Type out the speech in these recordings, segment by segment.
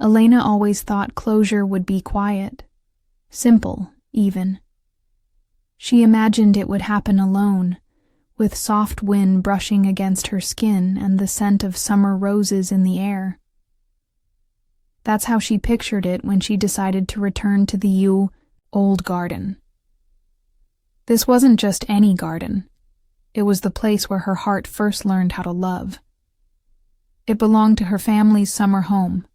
Elena always thought closure would be quiet, simple, even. She imagined it would happen alone, with soft wind brushing against her skin and the scent of summer roses in the air. That's how she pictured it when she decided to return to the old garden. This wasn't just any garden. It was the place where her heart first learned how to love. It belonged to her family's summer home,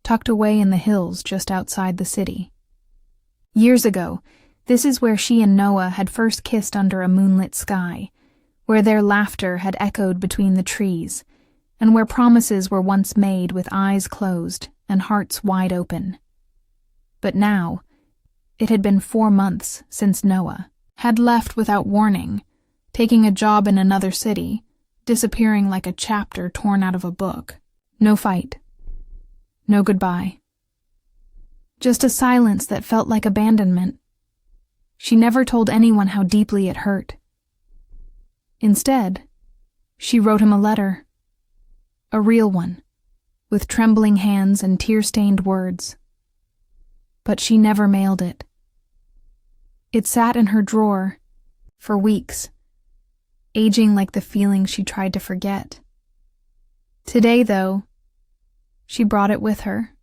tucked away in the hills just outside the city. Years ago, this is where she and Noah had first kissed under a moonlit sky, where their laughter had echoed between the trees, and where promises were once made with eyes closed and hearts wide open. But now, it had been 4 months since Noah had left without warning, taking a job in another city, disappearing like a chapter torn out of a book. No fight. No goodbye. Just a silence that felt like abandonment. She never told anyone how deeply it hurt. Instead, she wrote him a letter. A real one, with trembling hands and tear-stained words. But she never mailed it. It sat in her drawer for weeks, aging like the feeling she tried to forget. Today, though, she brought it with her,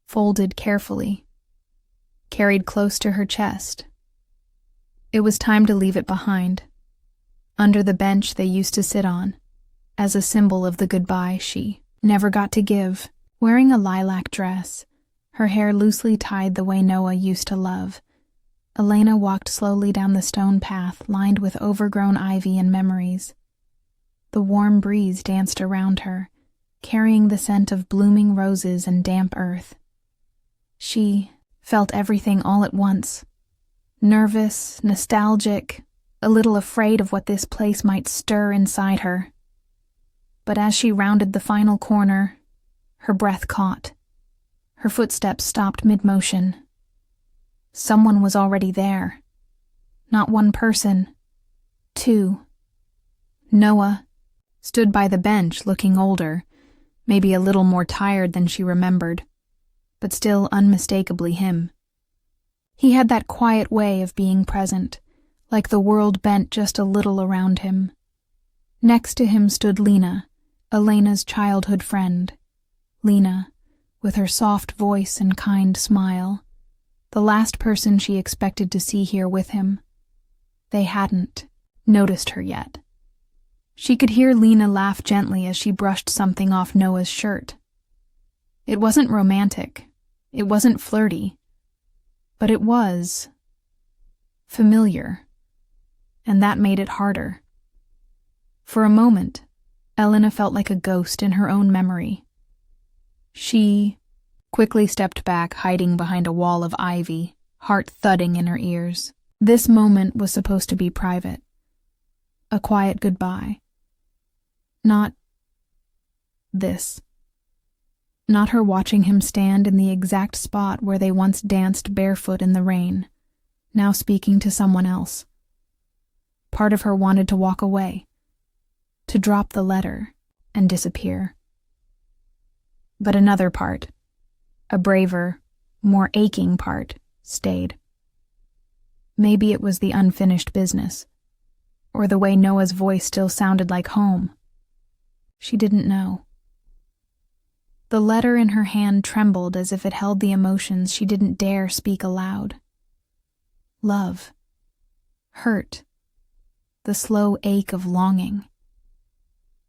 folded carefully, carried close to her chest. It was time to leave it behind, under the bench they used to sit on, as a symbol of the goodbye she never got to give. Wearing a lilac dress, her hair loosely tied the way Noah used to love, Elena walked slowly down the stone path lined with overgrown ivy and memories. The warm breeze danced around her, carrying the scent of blooming roses and damp earth. She felt everything all at once, nervous, nostalgic, a little afraid of what this place might stir inside her. But as she rounded the final corner, her breath caught. Her footsteps stopped mid-motion. Someone was already there. Not one person. 2. Noah stood by the bench looking older, maybe a little more tired than she remembered, but still unmistakably him. He had that quiet way of being present, like the world bent just a little around him. Next to him stood Lena, Elena's childhood friend. Lena, with her soft voice and kind smile, the last person she expected to see here with him. They hadn't noticed her yet. She could hear Lena laugh gently as she brushed something off Noah's shirt. It wasn't romantic, it wasn't flirty, but it was familiar, and that made it harder. For a moment, Elena felt like a ghost in her own memory. She quickly stepped back, hiding behind a wall of ivy, heart thudding in her ears. This moment was supposed to be private. A quiet goodbye. Not this. Not her watching him stand in the exact spot where they once danced barefoot in the rain, now speaking to someone else. Part of her wanted to walk away, to drop the letter and disappear. But another part, a braver, more aching part, stayed. Maybe it was the unfinished business, or the way Noah's voice still sounded like home. She didn't know. The letter in her hand trembled as if it held the emotions she didn't dare speak aloud. Love. Hurt. The slow ache of longing.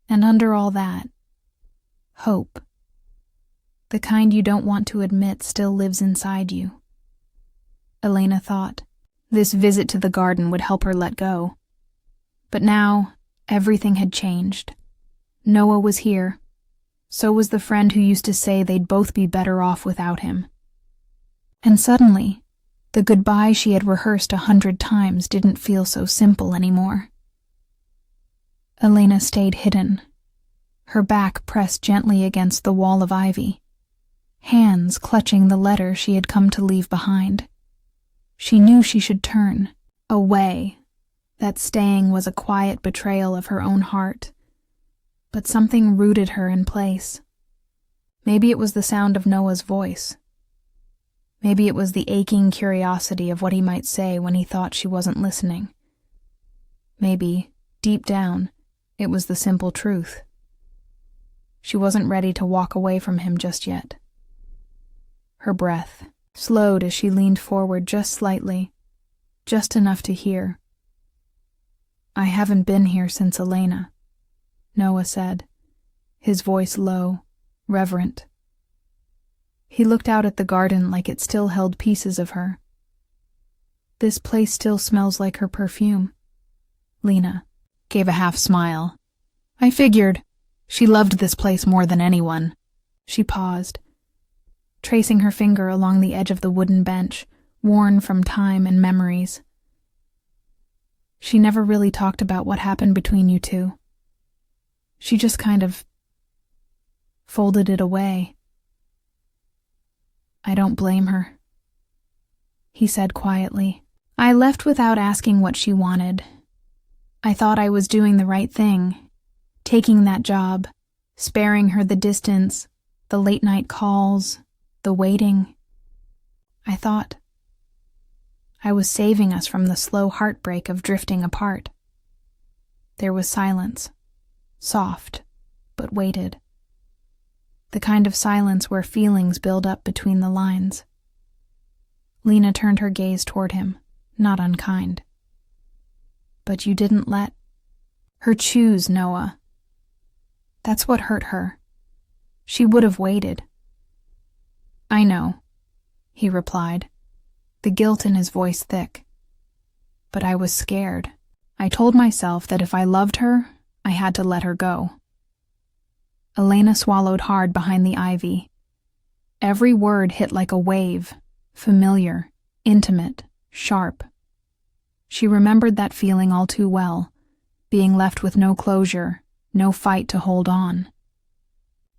And under all that, hope. The kind you don't want to admit still lives inside you. Elena thought this visit to the garden would help her let go. But now, everything had changed. Noah was here. So was the friend who used to say they'd both be better off without him. And suddenly, the goodbye she had rehearsed 100 times didn't feel so simple anymore. Elena stayed hidden, her back pressed gently against the wall of ivy, hands clutching the letter she had come to leave behind. She knew she should turn, away, that staying was a quiet betrayal of her own heart. But something rooted her in place. Maybe it was the sound of Noah's voice. Maybe it was the aching curiosity of what he might say when he thought she wasn't listening. Maybe, deep down, it was the simple truth. She wasn't ready to walk away from him just yet. Her breath slowed as she leaned forward just slightly, just enough to hear. "I haven't been here since Elena," Noah said, his voice low, reverent. He looked out at the garden like it still held pieces of her. "This place still smells like her perfume." Lena gave a half smile. "I figured. She loved this place more than anyone." She paused, tracing her finger along the edge of the wooden bench, worn from time and memories. "She never really talked about what happened between you two. She just kind of folded it away." "I don't blame her," he said quietly. "I left without asking what she wanted. I thought I was doing the right thing, taking that job, sparing her the distance, the late-night calls, the waiting. I thought I was saving us from the slow heartbreak of drifting apart." There was silence, soft, but weighted. The kind of silence where feelings build up between the lines. Lena turned her gaze toward him, not unkind. "But you didn't let her choose, Noah. That's what hurt her. She would have waited." "I know," he replied, the guilt in his voice thick. "But I was scared. I told myself that if I loved her, I had to let her go." Elena swallowed hard behind the ivy. Every word hit like a wave, familiar, intimate, sharp. She remembered that feeling all too well, being left with no closure, no fight to hold on.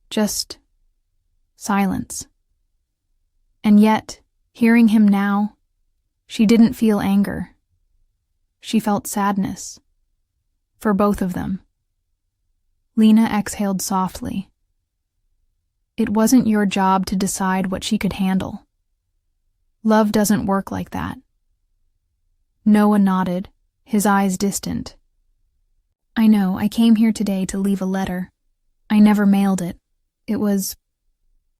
Just silence. And yet, hearing him now, she didn't feel anger. She felt sadness. For both of them. Lena exhaled softly. It wasn't your job to decide what she could handle. Love doesn't work like that. Noah nodded, his eyes distant. "I know, I came here today to leave a letter. I never mailed it. It was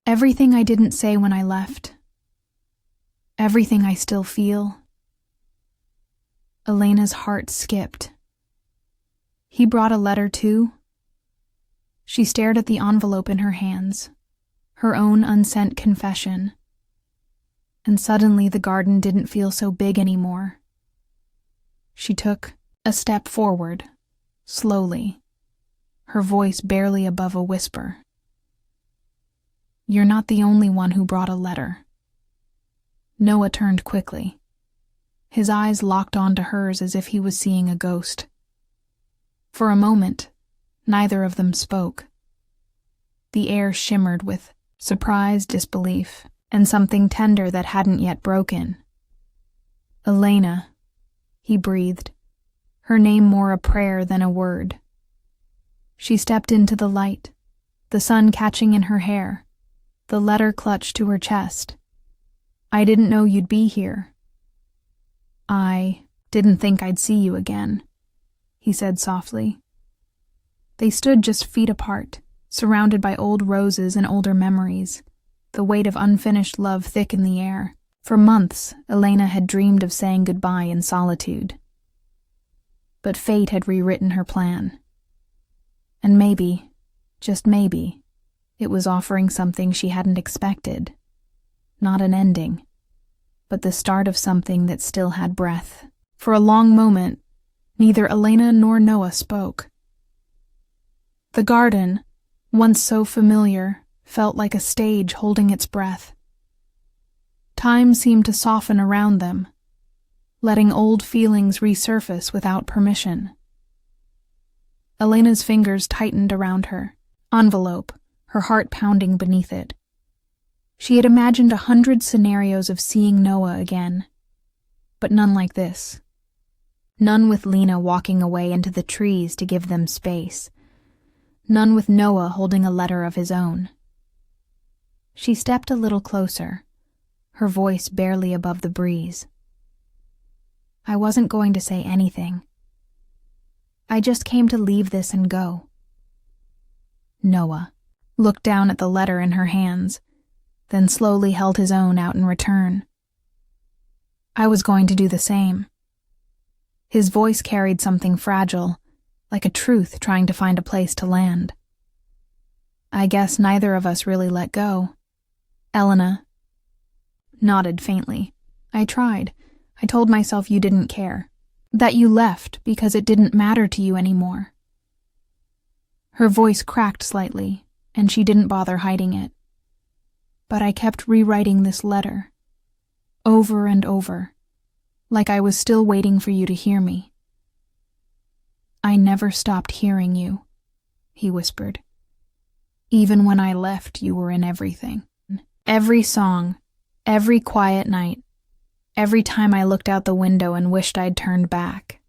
everything I didn't say when I left. Everything I still feel." Elena's heart skipped. "He brought a letter too?" She stared at the envelope in her hands, her own unsent confession. And suddenly the garden didn't feel so big anymore. She took a step forward, slowly, her voice barely above a whisper. "You're not the only one who brought a letter." Noah turned quickly. His eyes locked onto hers as if he was seeing a ghost. For a moment, neither of them spoke. The air shimmered with surprised disbelief and something tender that hadn't yet broken. "Elena," he breathed, her name more a prayer than a word. She stepped into the light, the sun catching in her hair, the letter clutched to her chest. "I didn't know you'd be here." "I didn't think I'd see you again," he said softly. They stood just feet apart, surrounded by old roses and older memories, the weight of unfinished love thick in the air. For months, Elena had dreamed of saying goodbye in solitude. But fate had rewritten her plan. And maybe, just maybe, it was offering something she hadn't expected. Not an ending, but the start of something that still had breath. For a long moment, neither Elena nor Noah spoke. The garden, once so familiar, felt like a stage holding its breath. Time seemed to soften around them, letting old feelings resurface without permission. Elena's fingers tightened around her envelope, her heart pounding beneath it. She had imagined 100 scenarios of seeing Noah again, but none like this. None with Lena walking away into the trees to give them space. None with Noah holding a letter of his own. She stepped a little closer, her voice barely above the breeze. I wasn't going to say anything. I just came to leave this and go. Noah looked down at the letter in her hands, then slowly held his own out in return. I was going to do the same. His voice carried something fragile, like a truth trying to find a place to land. I guess neither of us really let go. Elena nodded faintly. I tried. I told myself you didn't care, that you left because it didn't matter to you anymore. Her voice cracked slightly, and she didn't bother hiding it. But I kept rewriting this letter, over and over, like I was still waiting for you to hear me. I never stopped hearing you, he whispered. Even when I left, you were in everything. Every song, every quiet night, every time I looked out the window and wished I'd turned back.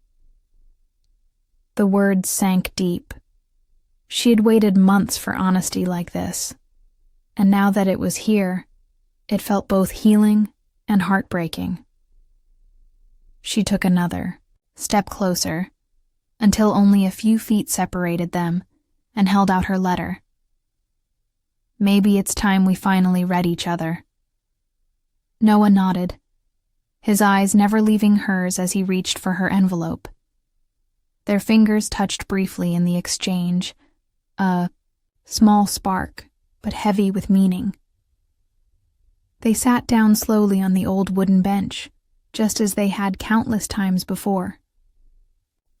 The words sank deep. She had waited months for honesty like this, and now that it was here, it felt both healing and heartbreaking. She took another step closer, until only a few feet separated them, and held out her letter. Maybe it's time we finally read each other. Noah nodded, his eyes never leaving hers as he reached for her envelope. Their fingers touched briefly in the exchange, a small spark, but heavy with meaning. They sat down slowly on the old wooden bench, just as they had countless times before.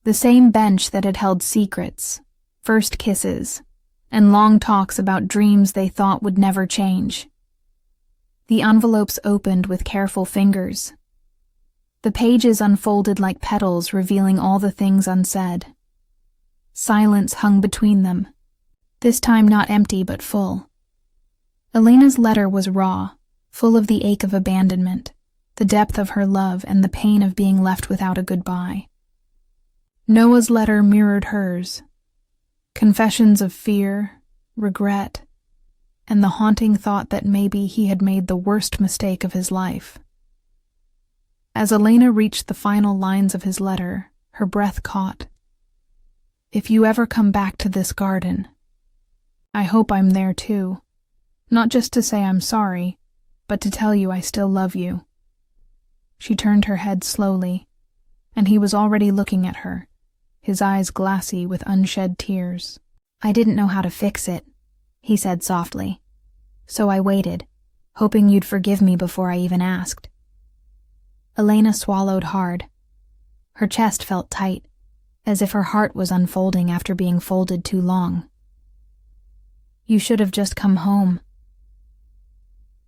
The same bench that had held secrets, first kisses, and long talks about dreams they thought would never change. The envelopes opened with careful fingers. The pages unfolded like petals, revealing all the things unsaid. Silence hung between them, this time not empty but full. Elena's letter was raw, full of the ache of abandonment, the depth of her love, and the pain of being left without a goodbye. Noah's letter mirrored hers. Confessions of fear, regret, and the haunting thought that maybe he had made the worst mistake of his life. As Elena reached the final lines of his letter, her breath caught. If you ever come back to this garden, I hope I'm there too, not just to say I'm sorry, but to tell you I still love you. She turned her head slowly, and he was already looking at her, his eyes glassy with unshed tears. I didn't know how to fix it, he said softly, so I waited, hoping you'd forgive me before I even asked. Elena swallowed hard. Her chest felt tight, as if her heart was unfolding after being folded too long. You should have just come home.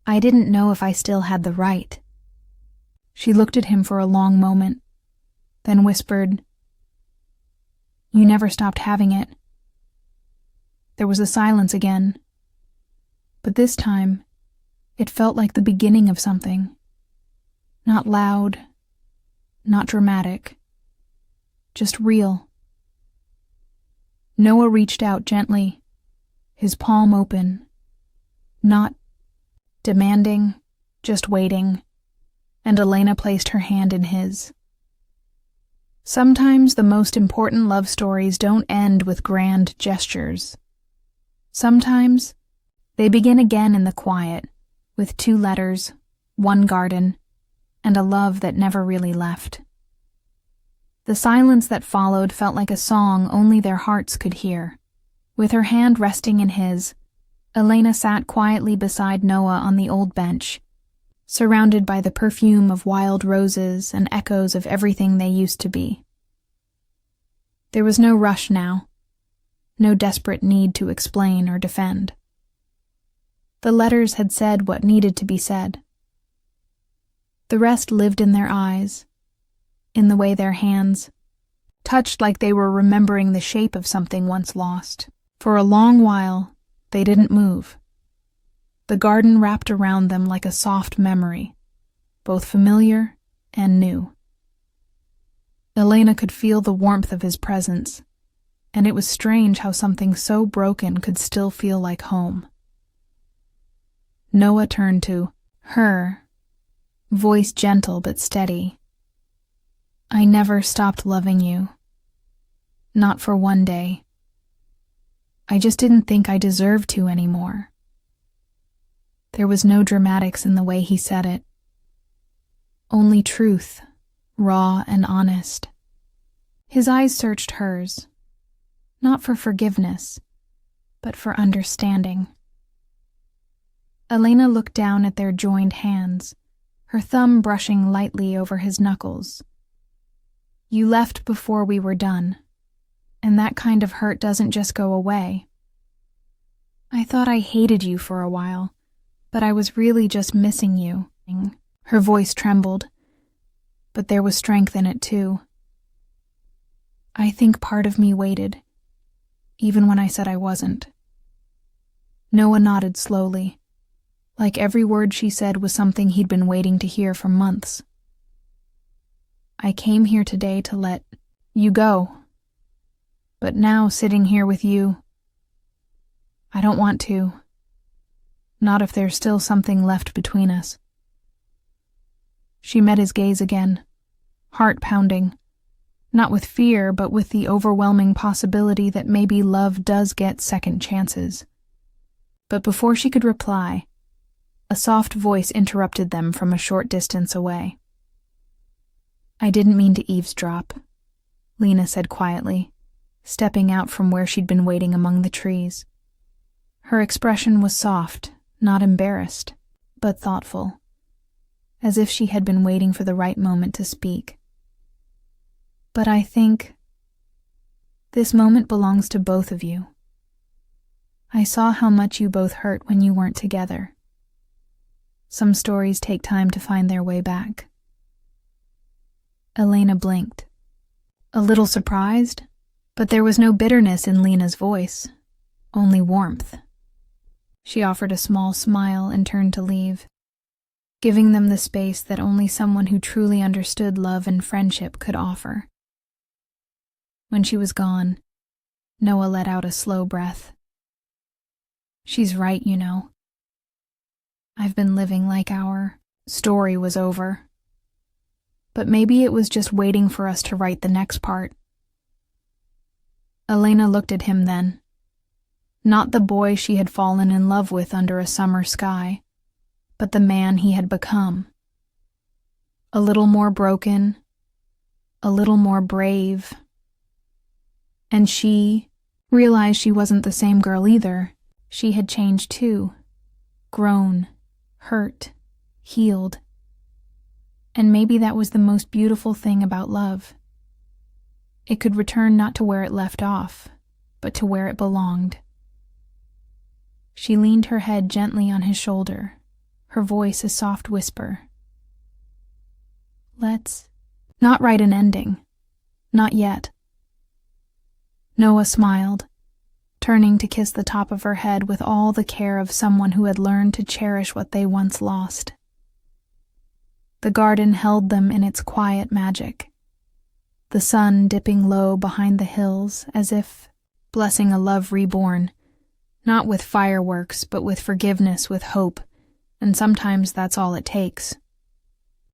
I didn't know if I still had the right. She looked at him for a long moment, then whispered, You never stopped having it. There was a silence again, but this time, it felt like the beginning of something. Not loud, not dramatic, just real. Noah reached out gently, his palm open, not demanding, just waiting, and Elena placed her hand in his. Sometimes the most important love stories don't end with grand gestures. Sometimes they begin again in the quiet, with 2 letters, 1 garden, and a love that never really left. The silence that followed felt like a song only their hearts could hear. With her hand resting in his, Elena sat quietly beside Noah on the old bench, surrounded by the perfume of wild roses and echoes of everything they used to be. There was no rush now, no desperate need to explain or defend. The letters had said what needed to be said. The rest lived in their eyes, in the way their hands touched like they were remembering the shape of something once lost. For a long while, they didn't move. The garden wrapped around them like a soft memory, both familiar and new. Elena could feel the warmth of his presence, and it was strange how something so broken could still feel like home. Noah turned to her, voice gentle but steady. I never stopped loving you. Not for one day. I just didn't think I deserved to anymore. There was no dramatics in the way he said it. Only truth, raw and honest. His eyes searched hers, not for forgiveness, but for understanding. Elena looked down at their joined hands, her thumb brushing lightly over his knuckles. You left before we were done, and that kind of hurt doesn't just go away. I thought I hated you for a while, but I was really just missing you. Her voice trembled, but there was strength in it too. I think part of me waited, even when I said I wasn't. Noah nodded slowly, like every word she said was something he'd been waiting to hear for months. I came here today to let you go, but now sitting here with you, I don't want to. Not if there's still something left between us. She met his gaze again, heart pounding, not with fear, but with the overwhelming possibility that maybe love does get second chances. But before she could reply, a soft voice interrupted them from a short distance away. I didn't mean to eavesdrop, Lena said quietly, stepping out from where she'd been waiting among the trees. Her expression was soft, not embarrassed, but thoughtful, as if she had been waiting for the right moment to speak. But I think this moment belongs to both of you. I saw how much you both hurt when you weren't together. Some stories take time to find their way back. Elena blinked, a little surprised, but there was no bitterness in Lena's voice, only warmth. She offered a small smile and turned to leave, giving them the space that only someone who truly understood love and friendship could offer. When she was gone, Noah let out a slow breath. She's right, you know. I've been living like our story was over. But maybe it was just waiting for us to write the next part. Elena looked at him then. Not the boy she had fallen in love with under a summer sky, but the man he had become. A little more broken, a little more brave. And she realized she wasn't the same girl either. She had changed too, grown, hurt, healed. And maybe that was the most beautiful thing about love. It could return not to where it left off, but to where it belonged. She leaned her head gently on his shoulder, her voice a soft whisper. Let's not write an ending. Not yet. Noah smiled, turning to kiss the top of her head with all the care of someone who had learned to cherish what they once lost. The garden held them in its quiet magic, the sun dipping low behind the hills as if blessing a love reborn, not with fireworks but with forgiveness, with hope, and sometimes that's all it takes.